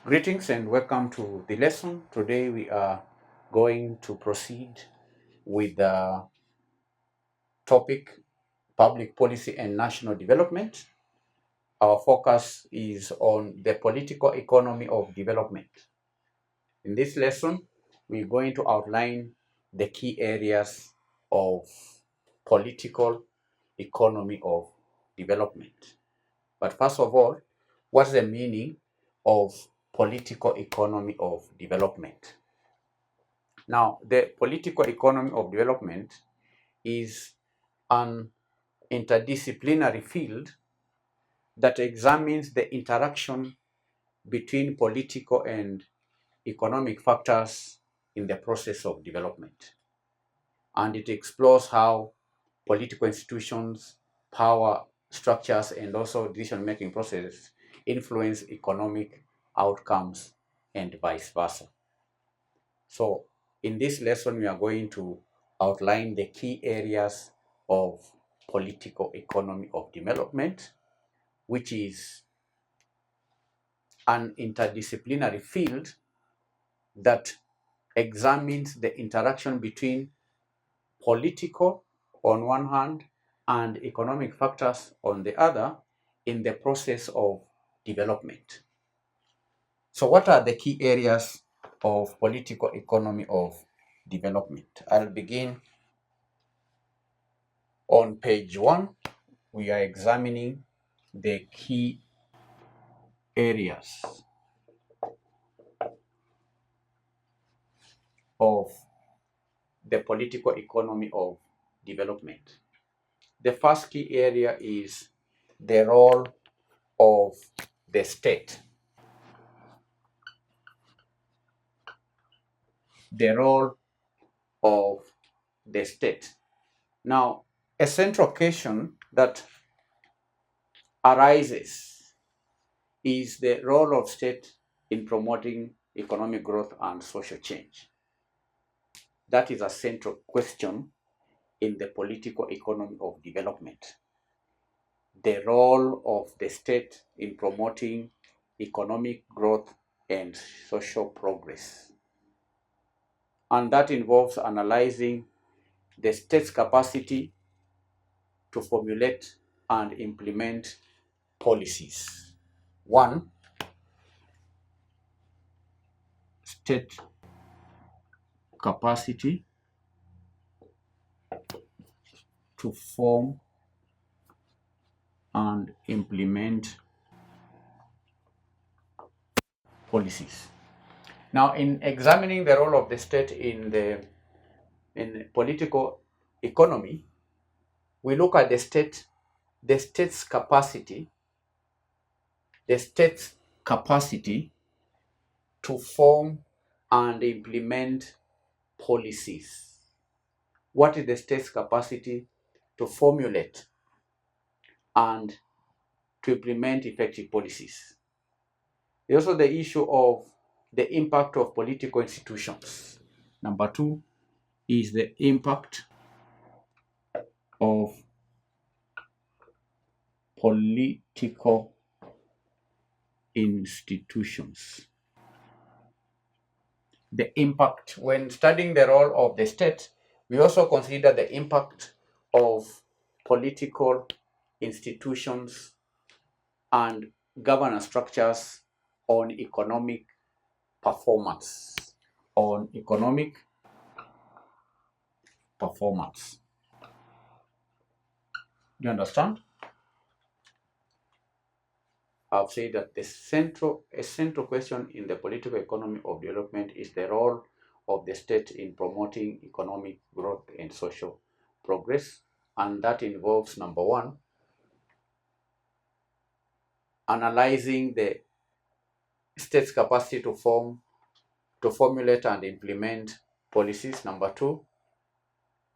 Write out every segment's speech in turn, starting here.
Greetings and welcome to the lesson. Today we are going to proceed with the topic public policy and national development. Our focus is on the political economy of development. In this lesson, we're going to outline the key areas of political economy of development. But first of all, what's the meaning of political economy of development? Now, the political economy of development is an interdisciplinary field that examines the interaction between political and economic factors in the process of development. And it explores how political institutions, power structures, and also decision-making processes influence economic outcomes and vice versa. So in this lesson, we are going to outline the key areas of political economy of development, which is an interdisciplinary field that examines the interaction between political on one hand and economic factors on the other in the process of development. So what are the key areas of political economy of development? I'll begin on page 1. We are examining the key areas of the political economy of development. The first key area is the role of the state. The role of the state. Now, a central question that arises is the role of state in promoting economic growth and social change. That is a central question in the political economy of development. The role of the state in promoting economic growth and social progress. And that involves analyzing the state's capacity to formulate and implement policies. One, state capacity to form and implement policies. Now, in examining the role of the state in political economy, we look at the state's capacity to form and implement policies. What is the state's capacity to formulate and to implement effective policies? There's also the issue of the impact of political institutions. Number 2 is the impact of political institutions. The impact, when studying the role of the state, we also consider the impact of political institutions and governance structures on economic performance. On economic performance. Do you understand? I've said that a central question in the political economy of development is the role of the state in promoting economic growth and social progress. And that involves, number 1, analyzing the state's capacity to formulate and implement policies. Number 2,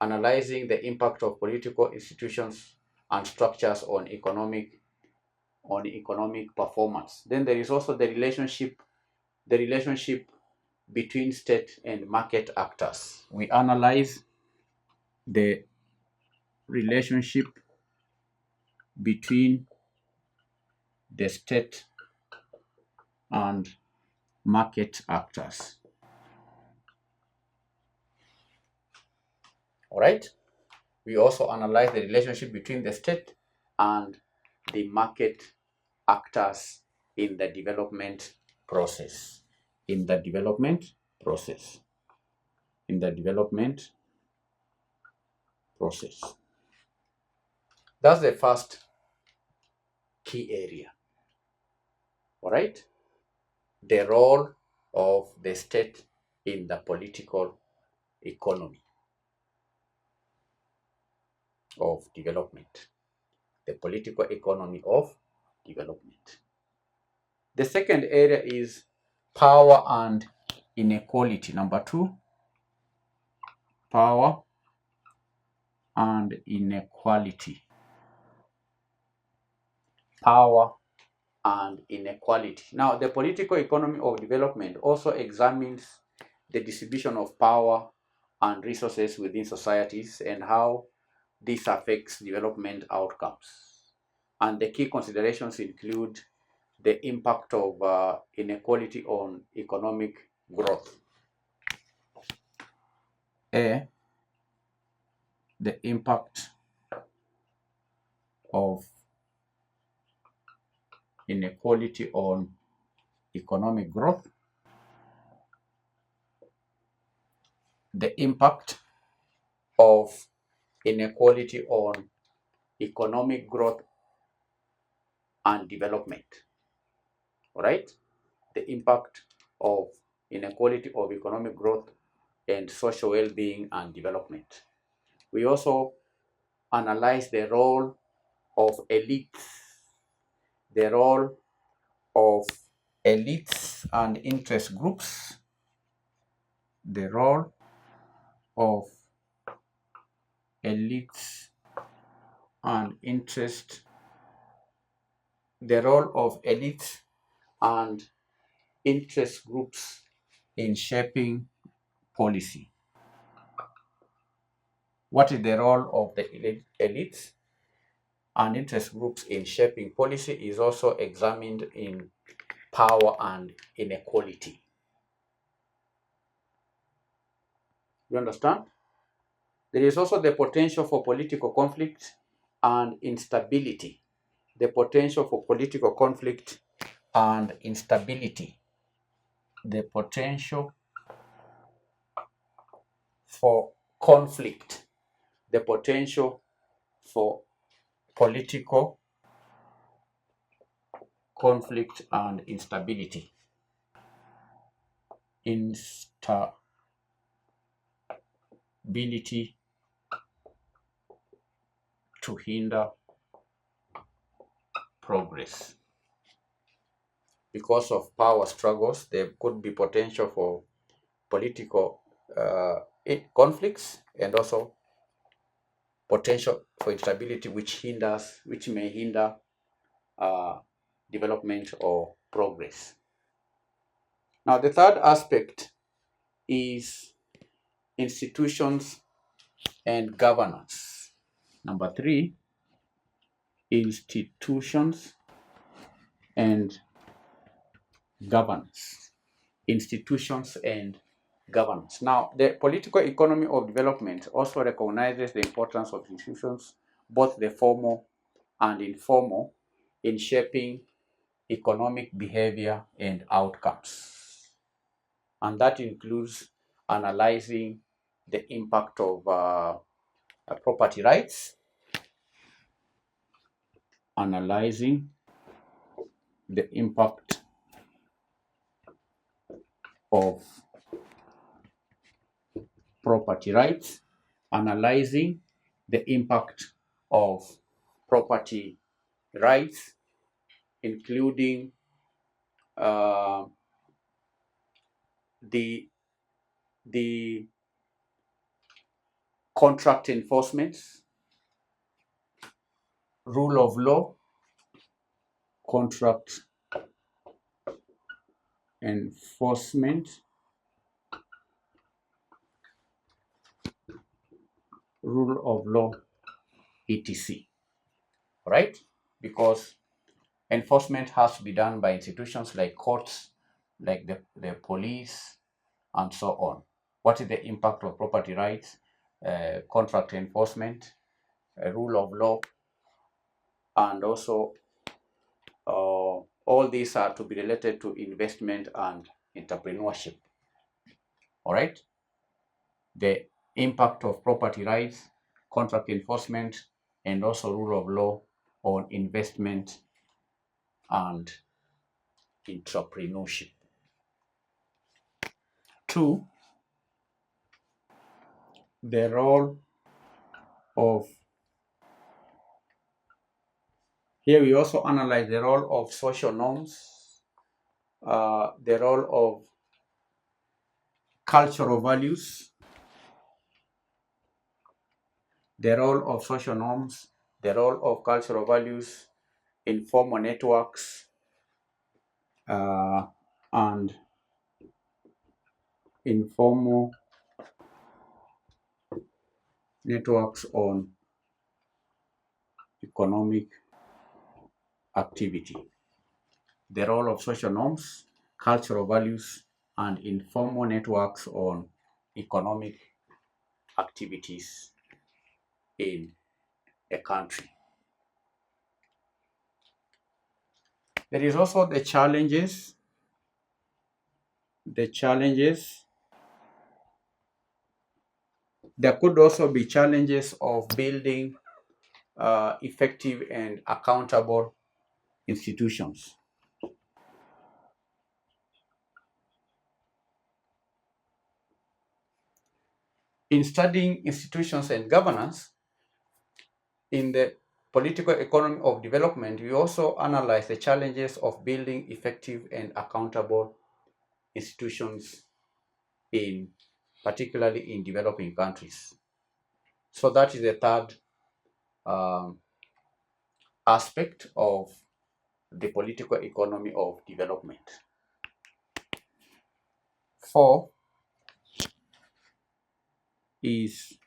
analyzing the impact of political institutions and structures on economic performance. Then there is also the relationship between state and market actors. We analyze the relationship between the state and market actors. All right. We also analyze the relationship between the state and the market actors in the development process. In the development process. In the development process. That's the first key area. All right. The role of the state in the political economy of development. The political economy of development. The second area is power and inequality. Number 2, power and inequality. Power and inequality. Now, the political economy of development also examines the distribution of power and resources within societies and how this affects development outcomes. And the key considerations include the impact of inequality on economic growth. A, the impact of inequality on economic growth. The impact of inequality on economic growth and development. All right? The impact of inequality of economic growth and social well-being and development. We also analyze the role of elites, the role of elites and interest groups, the role of elites and interest, the role of elites and interest groups in shaping policy. What is the role of the elites and interest groups in shaping policy is also examined in power and inequality. You understand? There is also the potential for political conflict and instability. The potential for political conflict and instability. The potential for conflict. The potential for political conflict and instability. Instability to hinder progress. Because of power struggles, there could be potential for political conflicts and also potential for instability which may hinder development or progress. Now, the third aspect is institutions and governance. Number 3, institutions and governance. Institutions and governance. Now, the political economy of development also recognizes the importance of institutions, both the formal and informal, in shaping economic behavior and outcomes. And that includes analyzing the impact of property rights, analyzing the impact of property rights, analyzing the impact of property rights, including the contract enforcement, rule of law, contract enforcement, rule of law, etc. Right? Because enforcement has to be done by institutions like courts like the police and so on. What is the impact of property rights, contract enforcement, rule of law, and also all these are to be related to investment and entrepreneurship. All right. The impact of property rights, contract enforcement, and also rule of law on investment and entrepreneurship. Two, the role of, here we also analyze the role of social norms, the role of cultural values, the role of social norms, the role of cultural values, informal networks, and informal networks on economic activity. The role of social norms, cultural values, and informal networks on economic activities in a country. There is also the challenges. The challenges. There could also be challenges of building effective and accountable institutions. In studying institutions and governance, in the political economy of development, we also analyze the challenges of building effective and accountable institutions in particularly in developing countries. So that is the third um, aspect of the political economy of development. Four is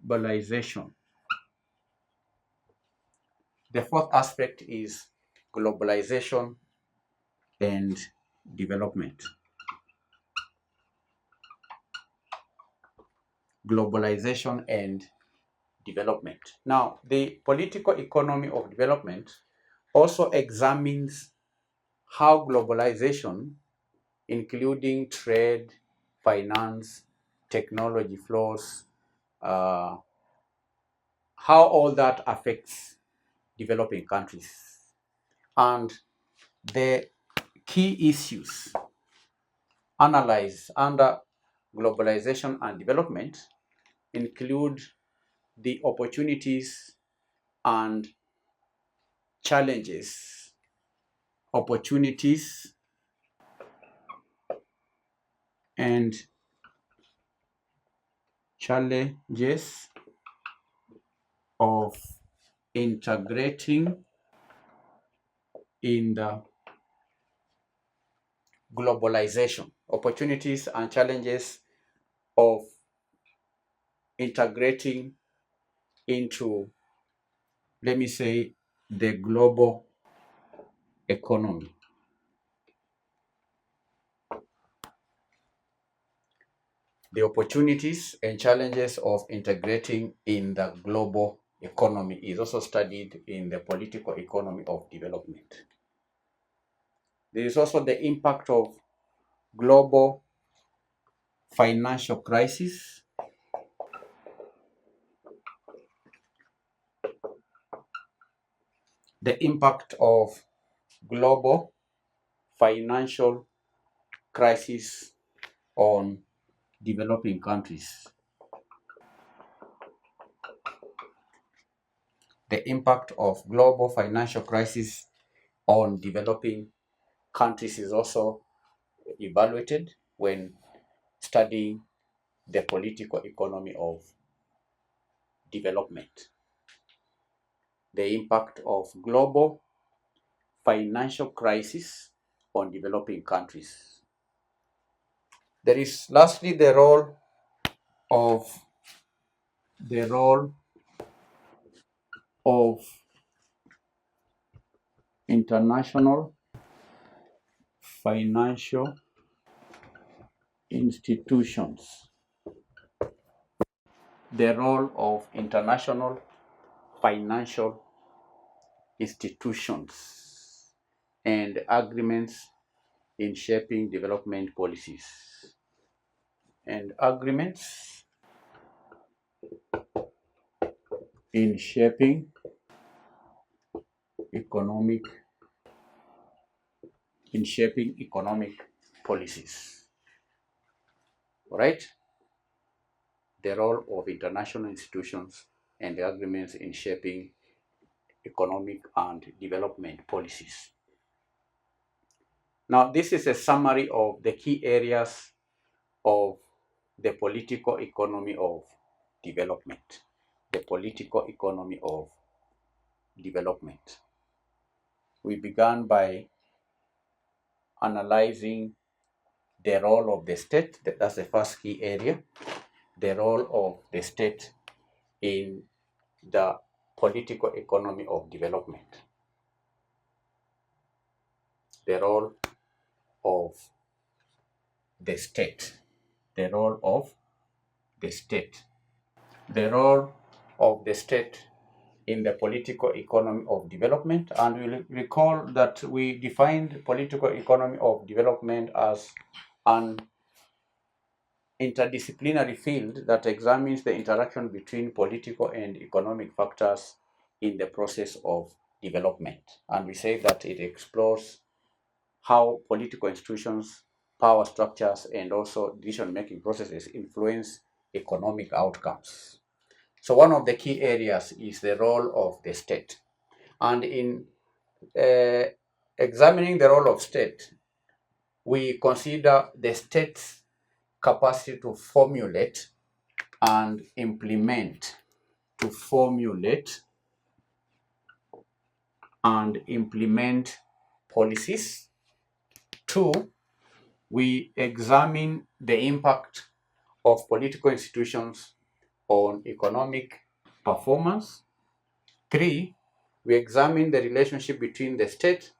globalization. The fourth aspect is globalization and development. Globalization and development. Now, the political economy of development also examines how globalization, including trade, finance, technology flows, uh, how all that affects developing countries. And the key issues analyzed under globalization and development include the opportunities and challenges. Opportunities and challenges of integrating in the globalization. Opportunities and challenges of integrating into, let me say, the global economy. The opportunities and challenges of integrating in the global economy is also studied in the political economy of development. There is also the impact of global financial crisis, the impact of global financial crisis on developing countries. The impact of global financial crisis on developing countries is also evaluated when studying the political economy of development. The impact of global financial crisis on developing countries. There is lastly of the role of international financial institutions. The role of international financial institutions and agreements in shaping development policies. And agreements in shaping economic policies. All right? The role of international institutions and the agreements in shaping economic and development policies. Now, this is a summary of the key areas of the political economy of development. The political economy of development. We began by analyzing the role of the state. That's the first key area. The role of the state in the political economy of development. The role of the state. The role of the state. The role of the state in the political economy of development. And we'll recall that we defined political economy of development as an interdisciplinary field that examines the interaction between political and economic factors in the process of development. And we say that it explores how political institutions, power structures, and also decision-making processes influence economic outcomes. So one of the key areas is the role of the state. And in examining the role of state, we consider the state's capacity to formulate and implement, policies. Two, we examine the impact of political institutions on economic performance. Three, we examine the relationship between the state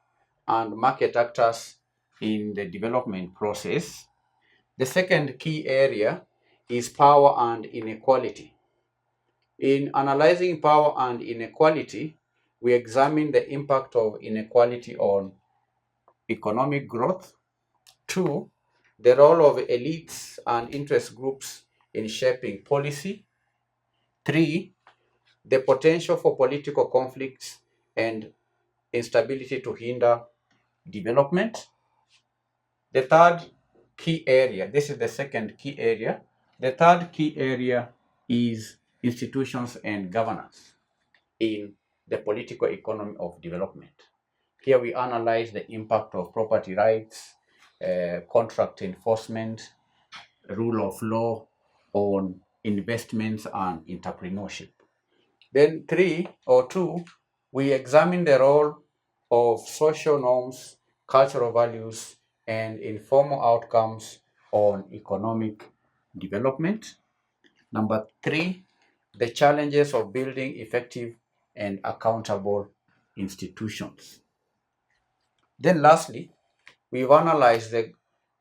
and market actors in the development process. The second key area is power and inequality. In analyzing power and inequality, we examine the impact of inequality on economic growth. Two, the role of elites and interest groups in shaping policy. Three, the potential for political conflicts and instability to hinder development. The third key area, this is the second key area. The third key area is institutions and governance in the political economy of development. Here we analyze the impact of property rights, contract enforcement, rule of law on investments and entrepreneurship. Then two, we examine the role of social norms, cultural values, and informal outcomes on economic development. Number three, the challenges of building effective and accountable institutions. Then lastly, we've analyzed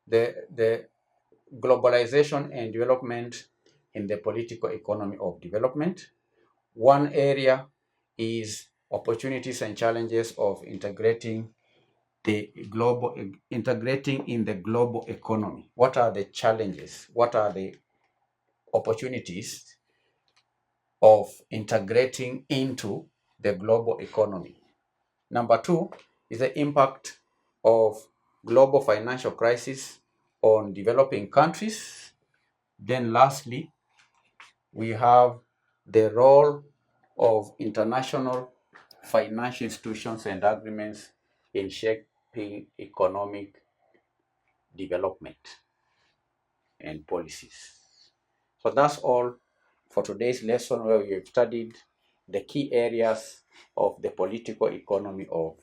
the globalization and development in the political economy of development. One area is opportunities and challenges of integrating in the global economy. What are the challenges? What are the opportunities of integrating into the global economy? Number two is the impact of global financial crisis on developing countries. Then lastly, we have the role of international financial institutions and agreements in shaping economic development and policies. So that's all for today's lesson, where we have studied the key areas of the political economy of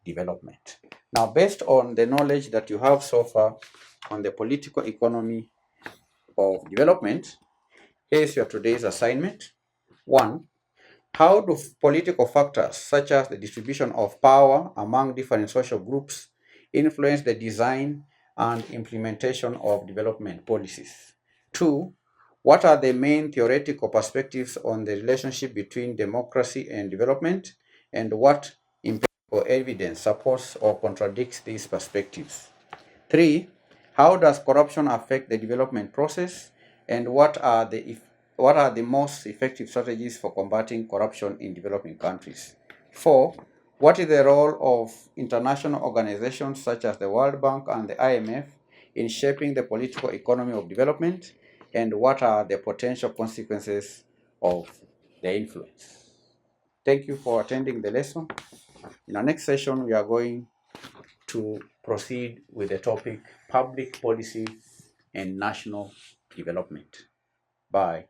development. Now, based on the knowledge that you have so far on the political economy of development, here's your today's assignment. One, how do political factors such as the distribution of power among different social groups influence the design and implementation of development policies? 2. What are the main theoretical perspectives on the relationship between democracy and development, and what empirical evidence supports or contradicts these perspectives? 3. How does corruption affect the development process, and what are the most effective strategies for combating corruption in developing countries? 4. What is the role of international organizations such as the World Bank and the IMF in shaping the political economy of development, and what are the potential consequences of their influence? Thank you for attending the lesson. In our next session, we are going to proceed with the topic public policy and national development. Bye.